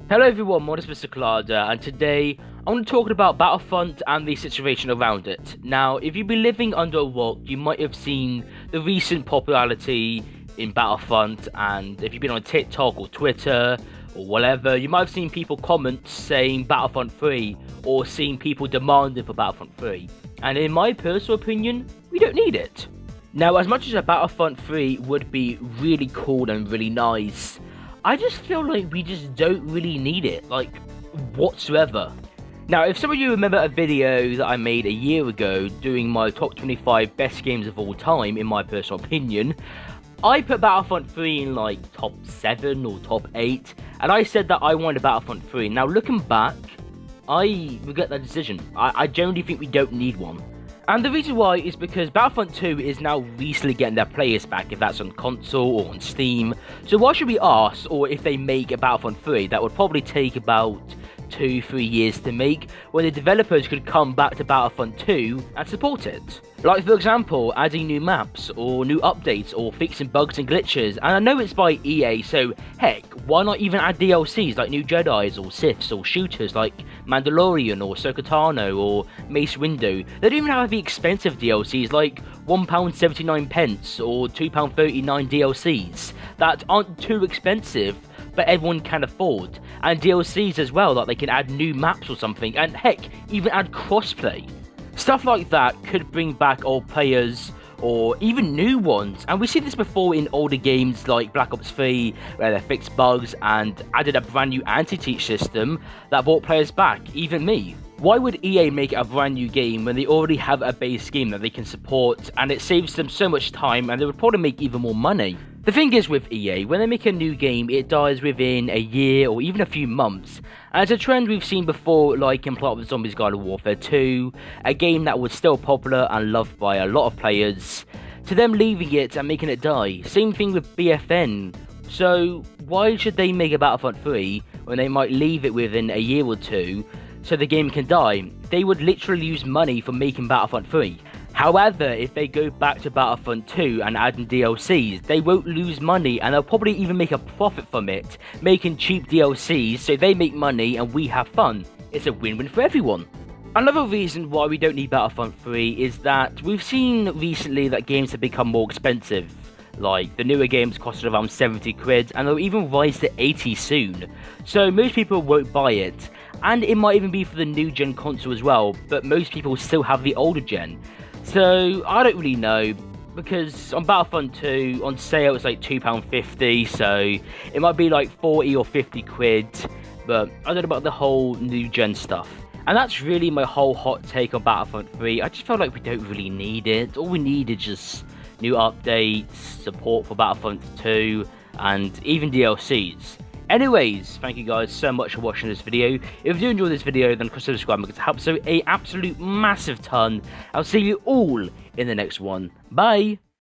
Hello everyone, my name is Mr. Clada, and today I want to talk about Battlefront and the situation around it. Now, if you've been living under a rock, you might have seen the recent popularity in Battlefront, and if you've been on TikTok or Twitter or whatever, you might have seen people comment saying Battlefront 3 or seen people demanding for Battlefront 3. And in my personal opinion, we don't need it. Now, as much as a Battlefront 3 would be really cool and really nice, I just feel like we just don't really need it, like, whatsoever. Now, if some of you remember a video that I made a year ago doing my top 25 best games of all time, in my personal opinion, I put Battlefront 3 in, like, top 7 or top 8, and I said that I wanted Battlefront 3. Now, looking back, I regret that decision. I generally think we don't need one. And the reason why is because Battlefront 2 is now recently getting their players back, if that's on console or on Steam. So why should we ask, or if they make a Battlefront 3, that would probably take about 2-3 years to make, when the developers could come back to Battlefront 2 and support it. Like, for example, adding new maps, or new updates, or fixing bugs and glitches. And I know it's by EA, so heck, why not even add DLCs like new Jedis, or Siths, or shooters like Mandalorian, or Ahsoka Tano, or Mace Windu. They don't even have the expensive DLCs like £1.79 or £2.39 DLCs that aren't too expensive, but everyone can afford, and DLCs as well, like they can add new maps or something, and heck, even add crossplay. Stuff like that could bring back old players, or even new ones, and we've seen this before in older games like Black Ops 3, where they fixed bugs and added a brand new anti-cheat system that brought players back, even me. Why would EA make a brand new game when they already have a base game that they can support, and it saves them so much time, and they would probably make even more money? The thing is with EA, when they make a new game, it dies within a year or even a few months. And it's a trend we've seen before, like in Plants vs Zombies Garden Warfare 2, a game that was still popular and loved by a lot of players, to them leaving it and making it die. Same thing with BFN. So why should they make a Battlefront 3 when they might leave it within a year or two so the game can die? They would literally use money for making Battlefront 3. However, if they go back to Battlefront 2 and add in DLCs, they won't lose money, and they'll probably even make a profit from it, making cheap DLCs so they make money and we have fun. It's a win-win for everyone. Another reason why we don't need Battlefront 3 is that we've seen recently that games have become more expensive. Like, the newer games cost around 70 quid, and they'll even rise to 80 soon. So most people won't buy it, and it might even be for the new gen console as well, but most people still have the older gen. So I don't really know, because on Battlefront 2, on sale it's like £2.50, so it might be like 40 or 50 quid, but I don't know about the whole new gen stuff. And that's really my whole hot take on Battlefront 3. I just feel like we don't really need it. All we need is just new updates, support for Battlefront 2, and even DLCs. Anyways, thank you guys so much for watching this video. If you do enjoy this video, then consider subscribing because it helps out an absolute massive ton. I'll see you all in the next one. Bye!